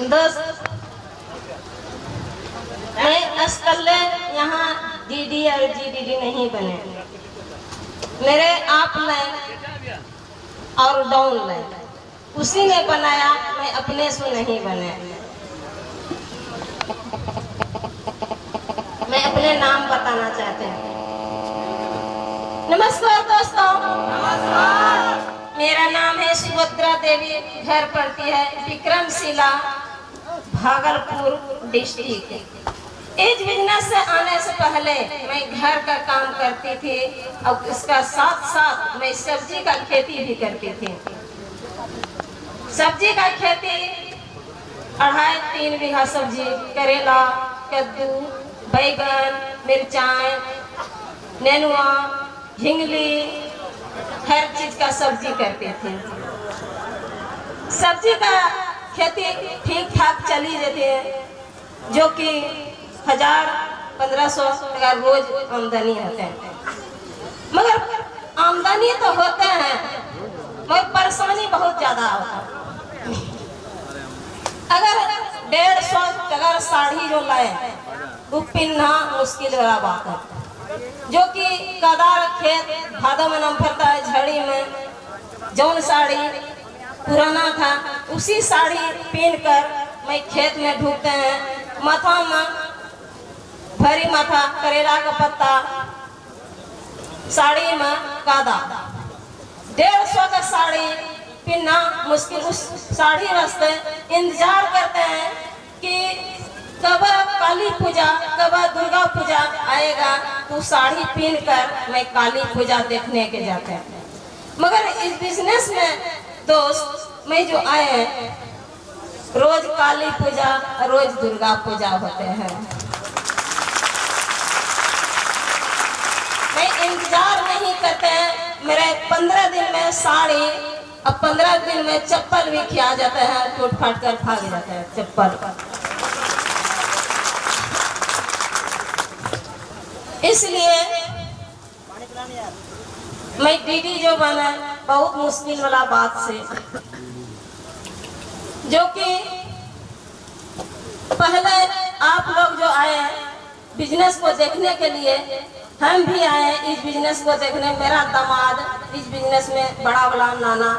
दोस्त, मैं अस्कल्ले यहाँ डीडी और जीडीडी नहीं बने। मेरे आप लाइन और डाउन लाइन उसी ने बनाया, मैं अपने से नहीं बने। मैं अपने नाम बताना चाहते हैं। नमस्कार दोस्तों। नमस्कार। मेरा नाम है सुभद्रा देवी, घर पड़ती है विक्रमशिला, भागलपुर डिस्ट्रिक्ट। इस बिजनेस से आने से पहले मैं घर का काम करती थी और इसका साथ साथ मैं सब्जी का खेती भी करती थी। सब्जी का खेती 2.5-3 बीघा सब्जी, करेला, कद्दू, बैगन, मिर्चाई, नेनुआ, झिंगली, हर चीज का सब्जी करते थे। सब्जी का खेती ठीक ठाक चली जाती है, जो कि 1000-1500 टका रोज आमदनी होते हैं। मगर आमदनी तो होते हैं, मगर परेशानी बहुत ज्यादा होता है। अगर 150 टका साड़ी जो लाए वो पिन्ना मुश्किल वाला बात है, जो कि कदार खेत भादों में नम फरता है, झड़ी में जौन साड़ी पुराना था उसी साड़ी पहन कर मैं खेत में ढूंढते हैं। माथा में भरी माथा करेला का पत्ता, साड़ी में कादा, 150 का साड़ी पहनना मुश्किल। उस साड़ी वास्ते इंतजार करते हैं कि कब काली पूजा, कब दुर्गा पूजा आएगा तो साड़ी पहन कर मैं काली पूजा देखने के जाते हैं। मगर इस बिजनेस में दोस्त मैं जो आए हैं, रोज काली पूजा, रोज दुर्गा पूजा होते हैं। मैं इंतजार नहीं करते हैं। मेरे 15 दिन में साड़ी और 15 दिन में चप्पल भी खिया जाता है, टूट फाट कर भाग जाता है चप्पल। इसलिए मैं डीडी जो बना बहुत मुश्किल वाला बात से, जो कि पहले आप लोग जो आए बिजनेस को देखने के लिए, हम भी आए इस बिजनेस को देखने। मेरा दामाद इस बिजनेस में बड़ा बड़ा नाना,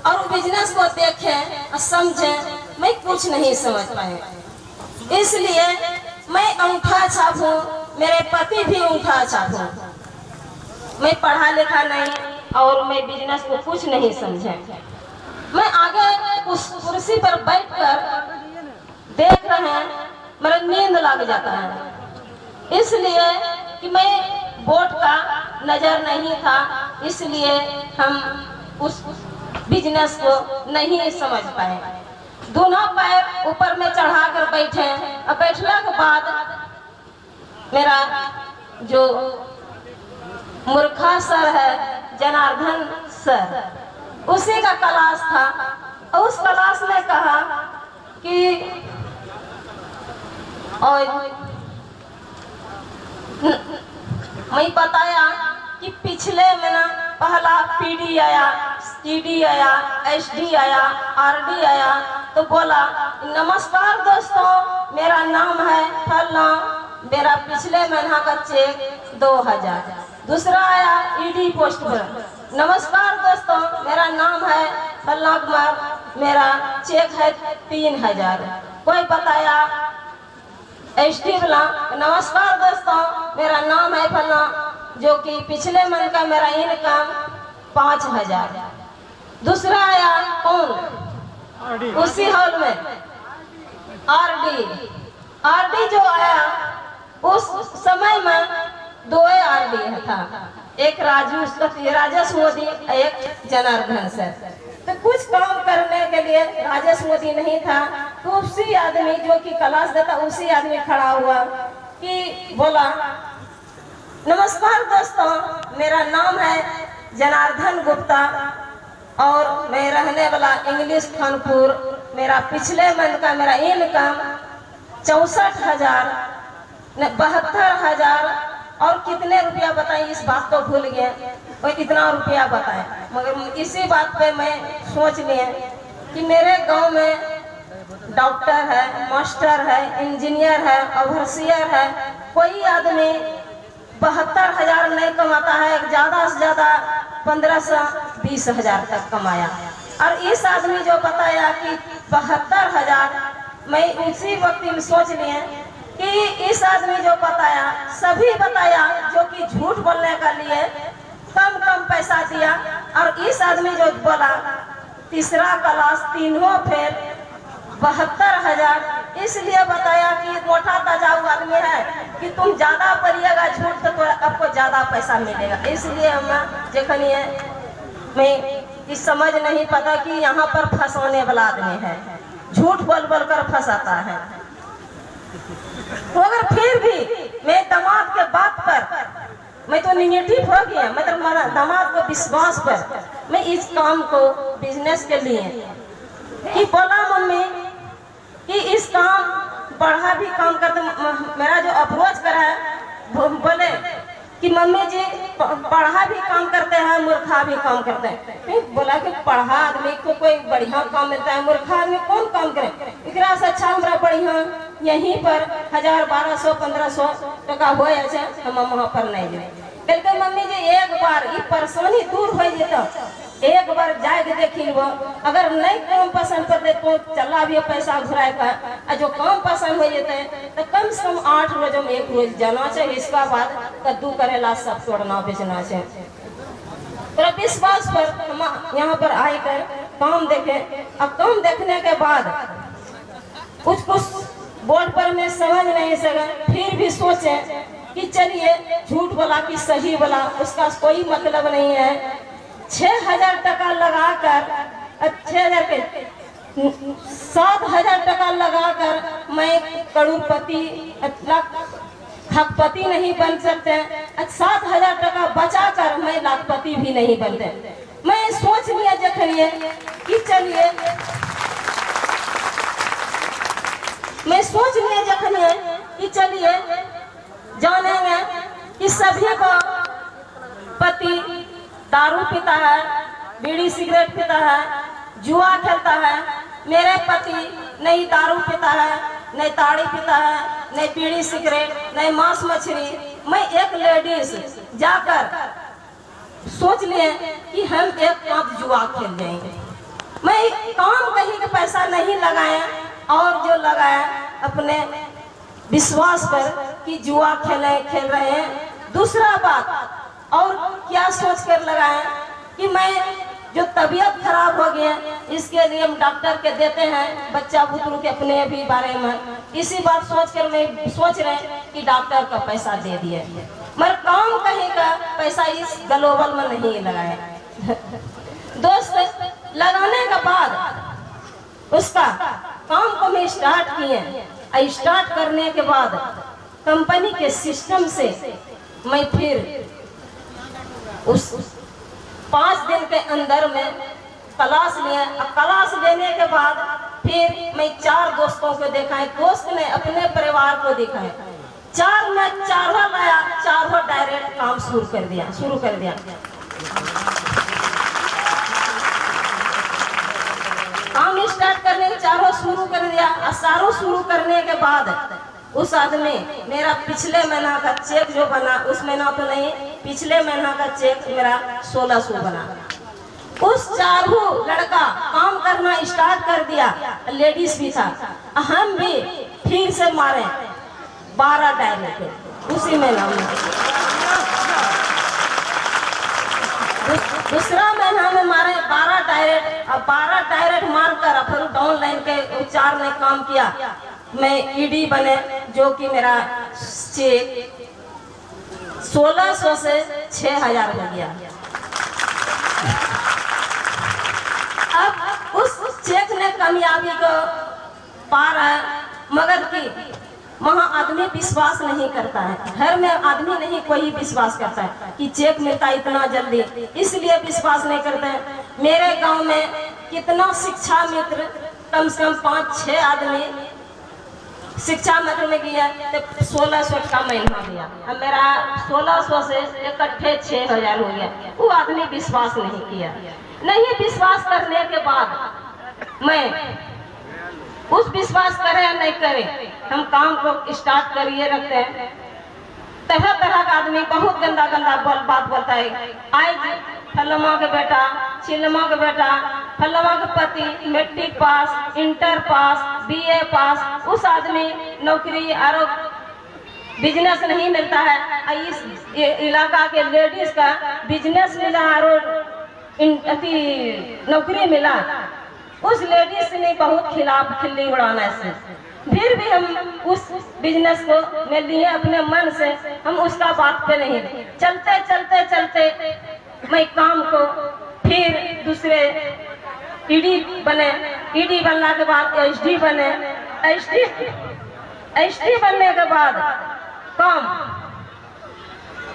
और बिजनेस को देखे और समझे, मैं कुछ नहीं समझ पाए। इसलिए मैं अंगूठा छाप हूँ, मेरे पति भी अंगूठा छाप हूँ। मैं पढ़ा लिखा नहीं और मैं बिजनेस को कुछ नहीं समझे। मैं आगे उस कुर्सी पर बैठकर देख रहे हैं, मेरा नींद लग जाता है। इसलिए कि मैं बोर्ड का नजर नहीं था, इसलिए हम उस बिजनेस को नहीं समझ पाए। दोनों पैर ऊपर में चढ़ा कर बैठे और बैठने के बाद मेरा जो मूर्खा सर है, जनार्दन सर, उसी का क्लास था। और उस क्लास ने कहा कि और मैं बताया कि पिछले में ना पहला पीडी आया, सीडी आया, एसडी आया, आरडी आया। तो बोला नमस्कार दोस्तों, मेरा नाम है फलना, मेरा पिछले महीना का चेक 2000। दूसरा आया ईडी पोस्ट पर, नमस्कार दोस्तों, मेरा नाम है फलना कुमार, मेरा चेक है 3000। कोई बताया एसडी वाला, नमस्कार दोस्तों, मेरा नाम है फलना, जो कि पिछले महीने का मेरा इनकम 5000। दूसरा आया कौन, उसी हॉल में आरडी जो आया, उस समय में 2 आरडी था, एक राजेश मोदी, एक जनार्दन सर। तो कुछ काम करने के लिए राजेश मोदी नहीं था, तो उसी आदमी जो कि क्लास देता, उसी आदमी खड़ा हुआ कि बोला नमस्कार दोस्तों, मेरा नाम है जनार्दन गुप्ता और मैं रहने वाला इंग्लिश खानपुर, मेरा पिछले महीने का मेरा इनकम 64,000, 72,000 और कितने रुपया बताएं, इस बात को भूल गए, और इतना रुपया बताएं। मगर इसी बात पे मैं सोच लिए कि मेरे गांव में डॉक्टर है, मास्टर है, इंजीनियर है, ओवरसियर है। कोई आदमी 72,000 नहीं कमाता है, ज़्यादा से ज़्यादा 15-20,000 तक कमाया। और इस आदमी जो बताया कि 72,000, मैं उसी वक्त में सोच लिए कि इस आदमी जो बताया, सभी बताया जो कि झूठ बोलने का लिए कम पैसा दिया। और इस आदमी जो बोला तीसरा क्लास तीनों फेल 72,000, इसलिए बताया कि मोटा ताजा आदमी है कि तुम ज्यादा पढ़िएगा झूठ तो आपको ज्यादा पैसा मिलेगा। इसलिए हम देखनिए मैं इस समझ नहीं पाता कि यहाँ पर फंसाने वाला आदमी है, झूठ बोल कर फंसाता है। तो अगर फिर भी मैं दामाद के बात पर मैं तो निगेटिव हो गया, मतलब दामाद को विश्वास पर मैं इस काम को बिजनेस के लिए कि बोला मम्मी कि इस काम बढ़ा भी काम करते। मेरा जो अप्रोच करा है बोले कि मम्मी जी पढ़ा भी काम करते हैं, मूर्खा भी काम करते हैं। बोला कि पढ़ा आदमी को कोई बढ़िया काम मिलता है, मूर्खा आदमी कौन काम करे, एकरा से अच्छा हमारा बढ़िया यहीं पर 1,000, 1,200, 1,500 टका हो जाए, हम वहाँ पर नहीं जाए। कहते मम्मी जी एक बार ये परेशानी दूर हो जाता, एक बार जाके देखी वो, अगर नहीं काम पसंद करते तो चला भी पैसा घुराए का, जो काम पसंद हो जाते तो कम से कम 8 रोज में 1 रोज जाना चाहिए। इसका बाद कद्दू करेला सब तोड़ना बेचना चाहिए। तो विश्वास पर हम यहाँ पर आए कर काम देखे। अब काम देखने के बाद कुछ बोर्ड पर मैं समझ नहीं सका, फिर भी सोचे कि चलिए झूठ बोला कि सही बोला उसका कोई मतलब नहीं है। 6,000 टका लगाकर 6,000 के 7,000 टका लगाकर मैं करोड़पति लाखपति नहीं बन सकते। 7,000 टका बचाकर मैं लाखपति भी नहीं बनते। मैं सोच लिया जखनिए कि चलिए, मैं सोच लिया जखनिए कि चलिए जानेंगे कि सभी को पति दारू पीता है, बीड़ी सिगरेट पीता है, जुआ खेलता है। मेरे पति नहीं दारू पीता है, नहीं ताड़ी पीता है, नहीं बीड़ी सिगरेट, नहीं मांस मछली। मैं एक लेडीज जाकर सोच लिए कि हम एक कांप जुआ खेल जाएंगे। मैं काम कहीं का पैसा नहीं लगाया और जो लगाया अपने विश्वास पर कि जुआ खेल रहे हैं। दूसरा बात और क्या सोच कर लगाए कि मैं जो तबीयत खराब हो गया इसके लिए हम डॉक्टर के देते हैं, बच्चा बुतरू के अपने भी बारे में। इसी बात सोच कर मैं सोच रहे कि डॉक्टर का पैसा दे दिए, मगर काम कहीं का पैसा इस ग्लोबल में नहीं लगाया। दोस्त लगाने के बाद उसका काम को मैं स्टार्ट किए। स्टार्ट करने के बाद कंपनी के सिस्टम से मैं फिर उस 5 दिन के अंदर में क्लास लिए। क्लास लेने के बाद फिर मैं 4 दोस्तों को दिखाए, दोस्त ने अपने परिवार को दिखाए। 4 में 4 लाया, 4 डायरेक्ट काम शुरू कर दिया। काम स्टार्ट करने के 4 शुरू कर दिया। और 4 शुरू करने के बाद उस आदमी मेरा पिछले महीना का चेक जो बना, उस महीना तो नहीं, पिछले महीना का चेक मेरा 1,600 बना। उस 4 लड़का काम करना स्टार्ट कर दिया, लेडीज भी था। हम भी फिर से मारे 12 डायरेक्ट उसी महीना में। दूसरा महीना में मारे 12 डायरेक्ट। और 12 डायरेक्ट मारकर फिर डाउनलाइन के 4 ने काम किया। मैं ईडी बने, जो कि मेरा चेक 1,600 से 6,000 हो गया। अब उस चेक ने कामयाबी को पा रहा है, मगर कि वहाँ आदमी विश्वास नहीं करता है। घर में आदमी नहीं कोई विश्वास करता है कि चेक मिलता इतना जल्दी, इसलिए विश्वास नहीं करते हैं। मेरे गांव में कितना शिक्षा मित्र, कम से कम 5-6 आदमी शिक्षा मित्र में गया तो 1,600 का महीना दिया। अब मेरा 1,600 से इकट्ठे 6,000 हो गया। वो आदमी विश्वास नहीं किया। नहीं विश्वास करने के बाद मैं उस विश्वास करें या नहीं करें, हम काम को स्टार्ट करिए रखते हैं। तरह तरह का आदमी बहुत गंदा गंदा बात बोलता है। आज फलमा के बेटा, चिलमा के बेटा, फलमा के पति matric pass, inter pass, BA pass, उस आदमी नौकरी और बिजनेस नहीं मिलता है। इस इलाका के लेडीज का बिजनेस मिला और नौकरी मिला, उस लेडीज ने बहुत खिलाफ खिल्ली उड़ाना से, फिर भी हम उस बिजनेस को में लिए अपने मन से, हम उसका बात पे नहीं। चलते चलते चलते मैं काम को फिर दूसरे ईडी बने, ईडी बनने के बाद एसडी बने, एसडी बनने के बाद काम,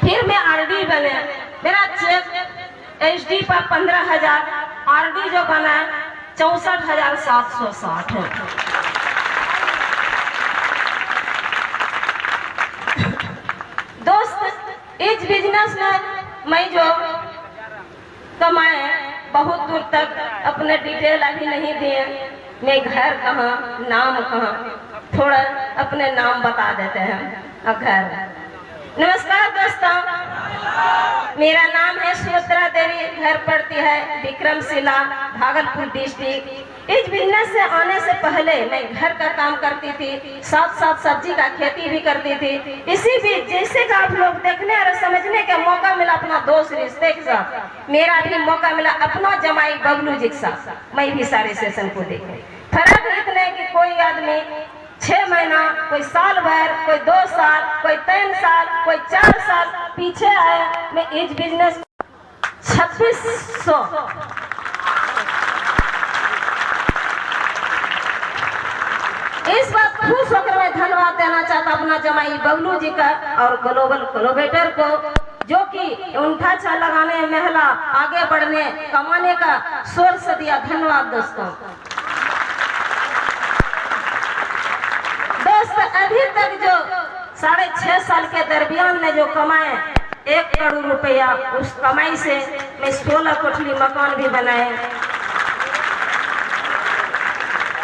फिर मैं आरडी बने। मेरा चेक एसडी पर 15,000, आरडी जो बना 64,760 है। दोस्त, इस बिजनेस में मैं जो कमाए बहुत दूर तक अपने डिटेल अभी नहीं दिए। मैं घर कहाँ, नाम कहाँ, थोड़ा अपने नाम बता देते हैं। घर, नमस्कार दोस्तों, मेरा नाम है सुभद्रा देवी, घर पड़ती है विक्रमशिला, भागलपुर डिस्ट्रिक्ट। इस बिजनेस से आने से पहले मैं घर का काम करती थी, साथ साथ सब्जी का खेती भी करती थी। इसी बीच जैसे का आप लोग देखने और समझने का मौका मिला अपना दोस्त रिश्ते के साथ, मेरा भी मौका मिला अपना जमाई बबलू जी के साथ, मैं भी सारे सेशन को देखे। फर्क इतना है कि कोई आदमी 6 महीना, कोई साल भर, कोई 2 साल, कोई 3 साल, कोई 4 साल पीछे आया। मैं इस बिजनेस 2600 इस बात खुश होकर मैं धन्यवाद देना चाहता अपना जमाई बबलू जी का और ग्लोबल कोलोबेटर को, जो कि उनका छा लगाने, महिला आगे बढ़ने, कमाने का सोर्स दिया। धन्यवाद दोस्तों। अभी तक जो 6.5 साल के दरमियान में जो कमाए 1 करोड़ रुपया, उस कमाई से मैं 16 कोठली मकान भी बनाए,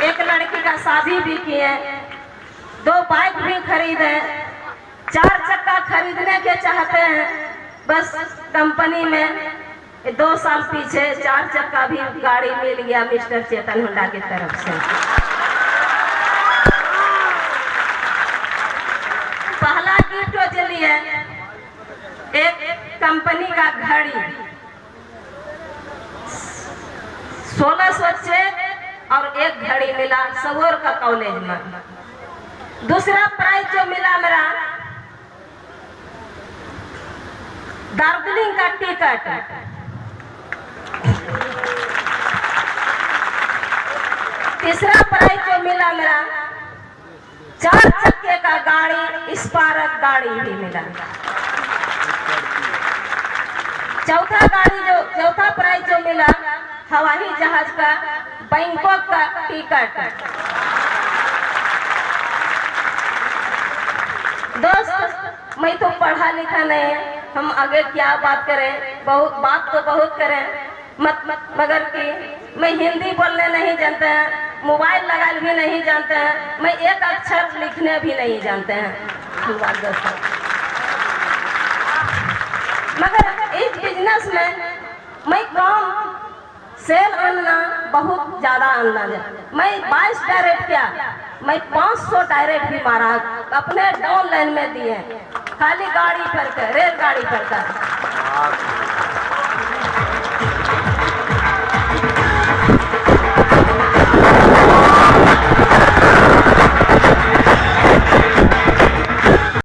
एक लड़की का शादी भी किए, 2 बाइक भी खरीदे, 4 चक्का खरीदने के चाहते हैं। बस कंपनी में 2 साल पीछे 4 चक्का भी गाड़ी मिल गया मिस्टर चेतन हुंडा की तरफ से। पहला गिफ्ट जो लिए एक कंपनी का घड़ी 1600 चेक और एक घड़ी मिला सबोर का कॉलेज में। दूसरा प्राइज जो मिला मेरा दार्जिलिंग का टिकट। तीसरा प्राइज जो मिला मेरा 4 चक्के का गाड़ी, स्पार्क गाड़ी भी मिला। चौथा प्राइज जो मिला हवाई जहाज का बैंकॉक का टिकट। दोस्त, मैं तो पढ़ा लिखा नहीं है, हम आगे क्या बात करें, बात तो बहुत करें मगर कि मैं हिंदी बोलने नहीं जानते हैं, मोबाइल लगाना भी नहीं जानते हैं, मैं एक अक्षर लिखने भी नहीं जानते हैं। मगर इस बिजनेस में मैं काम सेल आना बहुत ज्यादा आना है। मैं 22 डायरेक्ट किया, मैं 500 डायरेक्ट भी मारा, अपने डाउन लाइन में दिए, खाली गाड़ी पर कर, रेलगाड़ी पर कर।